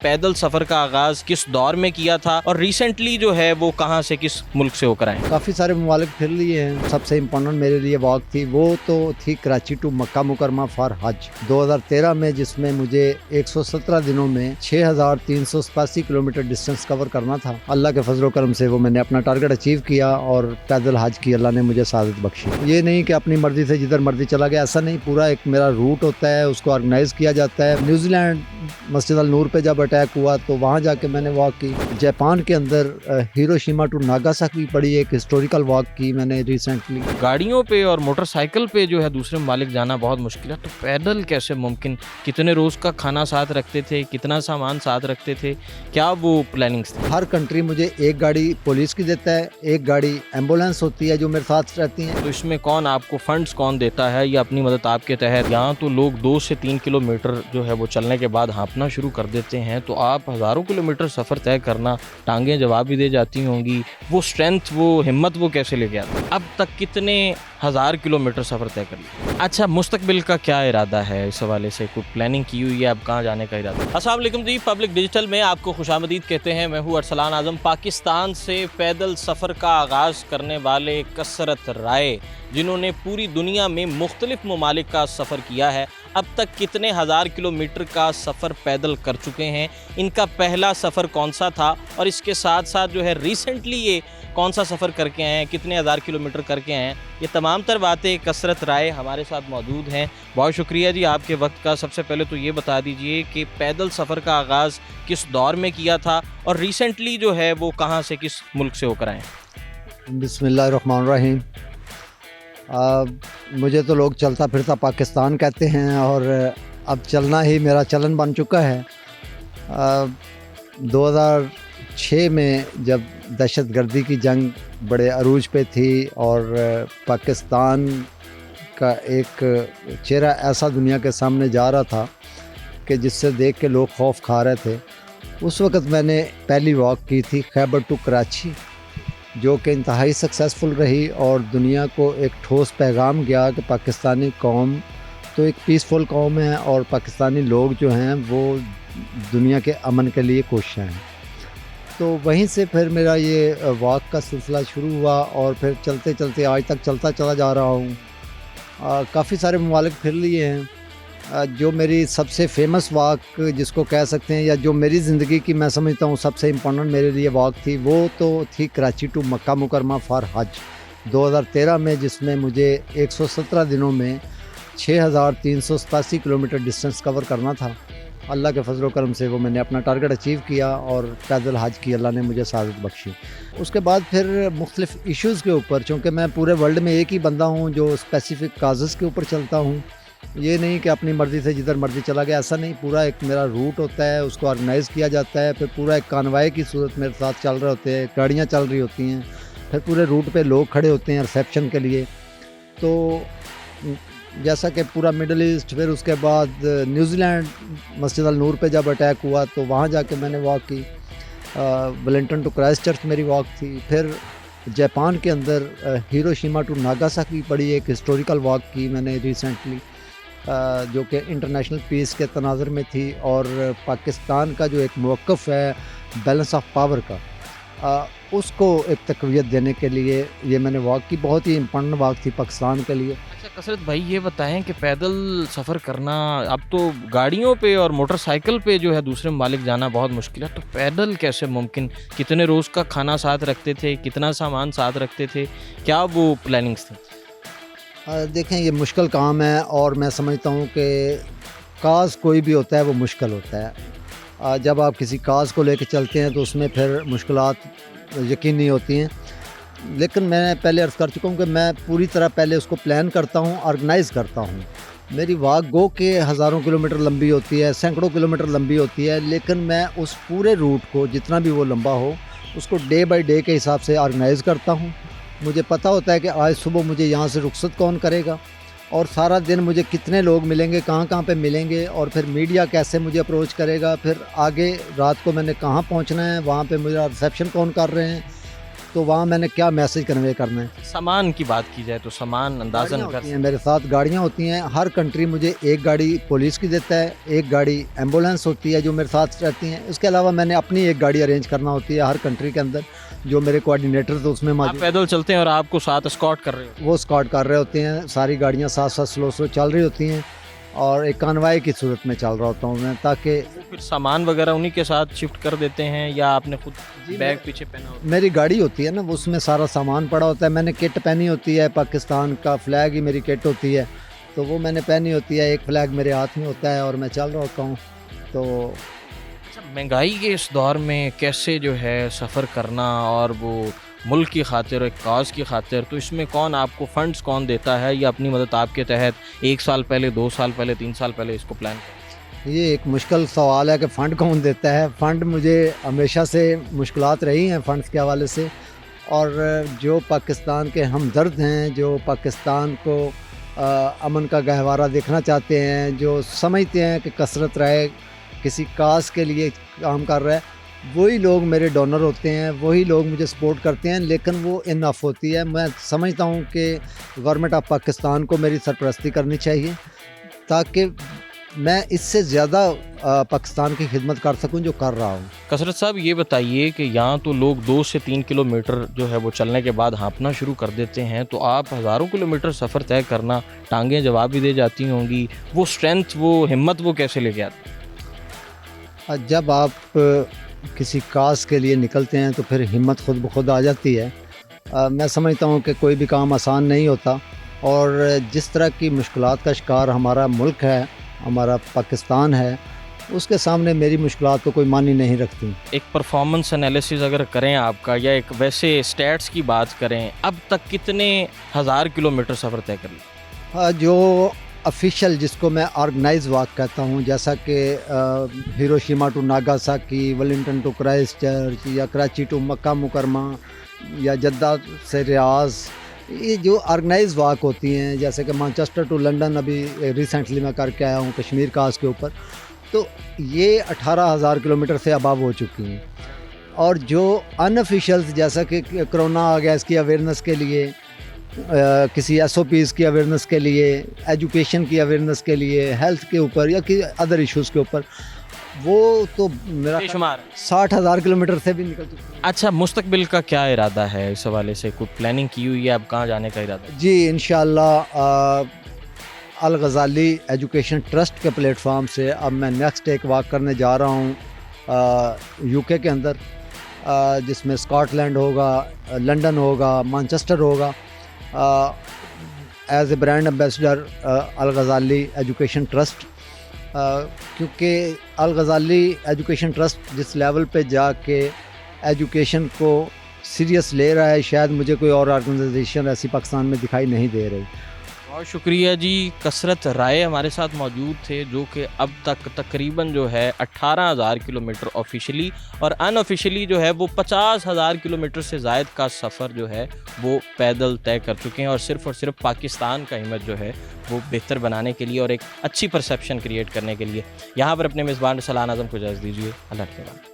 پیدل سفر کا آغاز کس دور میں کیا تھا اور ریسنٹلی جو ہے وہ کہاں سے کس ملک سے ہو کر آئے؟ کافی سارے ممالک پھر لیے ہیں. سب سے امپورٹنٹ میرے لیے واک تھی وہ تو تھی کراچی ٹو مکہ مکرمہ فار حج 2013 میں، جس میں مجھے 117 دنوں میں 6387 کلومیٹر ڈسٹنس کور کرنا تھا. اللہ کے فضل و کرم سے وہ میں نے اپنا ٹارگٹ اچیو کیا اور پیدل حج کی اللہ نے مجھے سعادت بخشی. یہ نہیں کہ اپنی مرضی سے جدھر مرضی چلا گیا، ایسا نہیں. پورا ایک میرا روٹ ہوتا ہے، اس کو آرگنائز کیا جاتا ہے. نیوزی لینڈ مسجد النور پہ جب اٹیک ہوا تو وہاں جا کے میں نے واک کی. جاپان کے اندر ہیروشیما ٹو ناگاساکی پڑی ایک ہسٹوریکل واک کی میں نے ریسنٹلی. گاڑیوں پہ اور موٹر سائیکل پہ جو ہے دوسرے ممالک جانا بہت مشکل ہے، تو پیدل کیسے ممکن؟ کتنے روز کا کھانا ساتھ رکھتے تھے؟ کتنا سامان ساتھ رکھتے تھے؟ کیا وہ پلاننگز تھی؟ ہر کنٹری مجھے ایک گاڑی پولیس کی دیتا ہے، ایک گاڑی ایمبولینس ہوتی ہے جو میرے ساتھ رہتی ہیں. تو اس میں کون آپ کو فنڈز کون دیتا ہے یا اپنی مدد آپ کے تحت؟ یہاں تو لوگ 2 سے 3 کلومیٹر جو ہے وہ چلنے کے بعد ہانپنا شروع کر دیتے ہیں، تو آپ ہزاروں کلومیٹر سفر طے کرنا، ٹانگیں جواب بھی دے جاتی ہوں گی، وہ اسٹرینتھ، وہ ہمت وہ کیسے لے کے آتے؟ اب تک کتنے ہزار کلومیٹر سفر طے کر لیا؟ اچھا، مستقبل کا کیا ارادہ ہے؟ اس حوالے سے کوئی پلاننگ کی ہوئی ہے؟ اب کہاں جانے کا ارادہ؟ السلام علیکم جی، پبلک ڈیجیٹل میں آپ کو خوش آمدید کہتے ہیں. میں ہوں ارسلان اعظم. پاکستان سے پیدل سفر کا آغاز کرنے والے کثرت رائے جنہوں نے پوری دنیا میں مختلف ممالک کا سفر کیا ہے، اب تک کتنے ہزار کلومیٹر کا سفر پیدل کر چکے ہیں؟ ان کا پہلا سفر کون سا تھا؟ اور اس کے ساتھ ساتھ جو ہے ریسنٹلی یہ کون سا سفر کر کے آئے ہیں، کتنے ہزار کلومیٹر کر کے آئے ہیں؟ یہ تمام تر باتیں کثرت رائے ہمارے ساتھ موجود ہیں. بہت شکریہ جی آپ کے وقت کا. سب سے پہلے تو یہ بتا دیجئے کہ پیدل سفر کا آغاز کس دور میں کیا تھا اور ریسنٹلی جو ہے وہ کہاں سے کس ملک سے ہو کر آئے ہیں؟ بسم اللہ الرحمن الرحیم. مجھے تو لوگ چلتا پھرتا پاکستان کہتے ہیں اور اب چلنا ہی میرا چلن بن چکا ہے. 2006 میں جب دہشت گردی کی جنگ بڑے عروج پہ تھی اور پاکستان کا ایک چہرہ ایسا دنیا کے سامنے جا رہا تھا کہ جس سے دیکھ کے لوگ خوف کھا رہے تھے، اس وقت میں نے پہلی واک کی تھی خیبر ٹو کراچی، جو کہ انتہائی سکسیسفل رہی اور دنیا کو ایک ٹھوس پیغام گیا کہ پاکستانی قوم تو ایک پیسفل قوم ہے اور پاکستانی لوگ جو ہیں وہ دنیا کے امن کے لیے کوشاں ہیں. تو وہیں سے پھر میرا یہ واک کا سلسلہ شروع ہوا اور پھر چلتے چلتے آج تک چلتا چلا جا رہا ہوں. کافی سارے ممالک پھر لیے ہیں. جو میری سب سے فیمس واک جس کو کہہ سکتے ہیں یا جو میری زندگی کی میں سمجھتا ہوں سب سے امپورٹنٹ میرے لیے واک تھی وہ تو تھی کراچی ٹو مکہ مکرمہ فار حج 2013 میں، جس میں مجھے 117 دنوں میں 6387 کلومیٹر ڈسٹنس کور کرنا تھا. اللہ کے فضل و کرم سے وہ میں نے اپنا ٹارگٹ اچیو کیا اور پیدل حج کی اللہ نے مجھے سعادت بخشی. اس کے بعد پھر مختلف ایشوز کے اوپر، چونکہ میں پورے ورلڈ میں ایک ہی بندہ ہوں جو اسپیسیفک کازز کے اوپر چلتا ہوں. یہ نہیں کہ اپنی مرضی سے جدھر مرضی چلا گیا، ایسا نہیں. پورا ایک میرا روٹ ہوتا ہے، اس کو آرگنائز کیا جاتا ہے. پھر پورا ایک کانوائے کی صورت میرے ساتھ چل رہے ہوتے ہیں، گاڑیاں چل رہی ہوتی ہیں، پھر پورے روٹ پہ لوگ کھڑے ہوتے ہیں ریسیپشن کے لیے. تو جیسا کہ پورا مڈل ایسٹ، پھر اس کے بعد نیوزی لینڈ مسجد النور پہ جب اٹیک ہوا تو وہاں جا کے میں نے واک کی. ویلنگٹن ٹو کرائسٹ چرچ میری واک تھی. پھر جاپان کے اندر ہیروشیما ٹو ناگاساکی پڑی ایک ہسٹوریکل واک کی میں نے ریسنٹلی، جو کہ انٹرنیشنل پیس کے تناظر میں تھی اور پاکستان کا جو ایک موقف ہے بیلنس آف پاور کا، اس کو ایک تقویت دینے کے لیے یہ میں نے واک کی. بہت ہی امپورٹنٹ واک تھی پاکستان کے لیے. اچھا کثرت بھائی، یہ بتائیں کہ پیدل سفر کرنا، اب تو گاڑیوں پہ اور موٹر سائیکل پہ جو ہے دوسرے ممالک جانا بہت مشکل ہے، تو پیدل کیسے ممکن؟ کتنے روز کا کھانا ساتھ رکھتے تھے؟ کتنا سامان ساتھ رکھتے تھے؟ کیا وہ پلاننگز تھیں؟ دیکھیں، یہ مشکل کام ہے اور میں سمجھتا ہوں کہ کاز کوئی بھی ہوتا ہے وہ مشکل ہوتا ہے. جب آپ کسی کاز کو لے کے چلتے ہیں تو اس میں پھر مشکلات یقینی ہوتی ہیں. لیکن میں پہلے عرض کر چکا ہوں کہ میں پوری طرح پہلے اس کو پلان کرتا ہوں، آرگنائز کرتا ہوں. میری واک گو کہ ہزاروں کلومیٹر لمبی ہوتی ہے، سینکڑوں کلومیٹر لمبی ہوتی ہے، لیکن میں اس پورے روٹ کو جتنا بھی وہ لمبا ہو اس کو ڈے بائی ڈے کے حساب سے آرگنائز کرتا ہوں. مجھے پتہ ہوتا ہے کہ آج صبح مجھے یہاں سے رخصت کون کرے گا اور سارا دن مجھے کتنے لوگ ملیں گے، کہاں کہاں پہ ملیں گے، اور پھر میڈیا کیسے مجھے اپروچ کرے گا، پھر آگے رات کو میں نے کہاں پہنچنا ہے، وہاں پہ میرا ریسیپشن کون کر رہے ہیں، تو وہاں میں نے کیا میسج کنوے کرنا ہے. سامان کی بات کی جائے تو سامان اندازاً گاڑیاں ہوتی ہیں میرے ساتھ، گاڑیاں ہوتی ہیں. ہر کنٹری مجھے ایک گاڑی پولیس کی دیتا ہے، ایک گاڑی ایمبولینس ہوتی ہے جو میرے ساتھ رہتی ہیں. اس کے علاوہ میں نے اپنی ایک گاڑی ارینج کرنا ہوتی ہے ہر کنٹری کے اندر، جو میرے کوآرڈینیٹرز اس میں آپ موجود پیدل چلتے ہیں اور آپ کو ساتھ اسکارٹ کر رہے ہو. وہ اسکارٹ کر رہے ہوتے ہیں. ساری گاڑیاں ساتھ ساتھ سلو چل رہی ہوتی ہیں اور ایک کانوائی کی صورت میں چل رہا ہوتا ہوں میں، تاکہ پھر سامان وغیرہ انہی کے ساتھ شفٹ کر دیتے ہیں یا آپ نے خود بیگ پیچھے پہنا ہوتا میری گاڑی ہوتی ہے نا، اس میں سارا سامان پڑا ہوتا ہے. میں نے کٹ پہنی ہوتی ہے، پاکستان کا فلیگ ہی میری کٹ ہوتی ہے، تو وہ میں نے پہنی ہوتی ہے. ایک فلیگ میرے ہاتھ میں ہوتا ہے اور میں چل رہا ہوتا ہوں. تو اچھا، مہنگائی کے اس دور میں کیسے جو ہے سفر کرنا، اور وہ ملک کی خاطر، ایک کاز کی خاطر، تو اس میں کون آپ کو فنڈز کون دیتا ہے یا اپنی مدد آپ کے تحت 1 سال پہلے، 2 سال پہلے، 3 سال پہلے اس کو پلان کریں؟ یہ ایک مشکل سوال ہے کہ فنڈ کون دیتا ہے. فنڈ مجھے ہمیشہ سے مشکلات رہی ہیں فنڈز کے حوالے سے، اور جو پاکستان کے ہمدرد ہیں، جو پاکستان کو امن کا گہوارہ دیکھنا چاہتے ہیں، جو سمجھتے ہیں کہ کثرت رائے کسی کاز کے لیے کام کر رہا ہے، وہی لوگ میرے ڈونر ہوتے ہیں، وہی لوگ مجھے سپورٹ کرتے ہیں. لیکن وہ انف ہوتی ہے. میں سمجھتا ہوں کہ گورنمنٹ آف پاکستان کو میری سرپرستی کرنی چاہیے تاکہ میں اس سے زیادہ پاکستان کی خدمت کر سکوں جو کر رہا ہوں. کثرت صاحب، یہ بتائیے کہ یہاں تو لوگ 2 سے 3 کلومیٹر جو ہے وہ چلنے کے بعد ہانپنا شروع کر دیتے ہیں، تو آپ ہزاروں کلومیٹر سفر طے کرنا، ٹانگیں جواب بھی دے جاتی ہوں گی، وہ اسٹرینتھ، وہ ہمت، وہ کیسے لے کے آتے ہیں؟ جب آپ کسی کاز کے لیے نکلتے ہیں تو پھر ہمت خود بخود آ جاتی ہے. میں سمجھتا ہوں کہ کوئی بھی کام آسان نہیں ہوتا، اور جس طرح کی مشکلات کا شکار ہمارا ملک ہے، ہمارا پاکستان ہے، اس کے سامنے میری مشکلات تو کوئی معنی نہیں رکھتی. ایک پرفارمنس انالیسز اگر کریں آپ کا، یا ایک ویسے اسٹیٹس کی بات کریں، اب تک کتنے ہزار کلومیٹر سفر طے کر لیا؟ جو افیشل، جس کو میں آرگنائز واک کہتا ہوں، جیسا کہ Hiroshima to Nagasaki, Wellington to Christchurch, یا کراچی ٹو مکہ مکرمہ، یا جدہ سے ریاض، یہ جو آرگنائز واک ہوتی ہیں، جیسے کہ مانچسٹر ٹو لنڈن ابھی ریسنٹلی میں کر کے آیا ہوں کشمیر کاز کے اوپر، تو یہ 18,000 کلومیٹر سے اباب ہو چکی ہیں. اور جو ان افیشلز، جیسا کہ کرونا آ گیا، اس کی اویئرنیس کے لیے، کسی ایس او پیز کی اویئرنیس کے لیے، ایجوکیشن کی اویئرنیس کے لیے، ہیلتھ کے اوپر یا ادر ایشوز کے اوپر، وہ تو میرا بے شمار. 60,000 کلومیٹر سے بھی نکل چکی ہے. اچھا، مستقبل کا کیا ارادہ ہے اس حوالے سے؟ کوئی پلاننگ کی ہوئی ہے؟ اب کہاں جانے کا ارادہ ہے؟ جی انشاءاللہ الغزالی ایجوکیشن ٹرسٹ کے پلیٹ فارم سے اب میں نیکسٹ ایک واک کرنے جا رہا ہوں یو کے اندر، جس میں اسکاٹ لینڈ ہوگا، لنڈن ہوگا، مانچسٹر ہوگا، as a brand ambassador Al-Ghazali education trust. کیونکہ الغزالی ایجوکیشن ٹرسٹ جس لیول پہ جا کے ایجوکیشن کو سیریس لے رہا ہے، شاید مجھے کوئی اور آرگنائزیشن ایسی پاکستان میں دکھائی نہیں دے رہی. بہت شکریہ جی. کثرت رائے ہمارے ساتھ موجود تھے، جو کہ اب تک تقریباً جو ہے 18,000 کلومیٹر آفیشلی، اور ان آفیشلی جو ہے وہ 50,000 کلومیٹر سے زائد کا سفر جو ہے وہ پیدل طے کر چکے ہیں، اور صرف پاکستان کا امیج جو ہے وہ بہتر بنانے کے لیے اور ایک اچھی پرسیپشن کریٹ کرنے کے لیے. یہاں پر اپنے میزبان رسلان اعظم کو اجازت دیجیے. اللہ حافظ.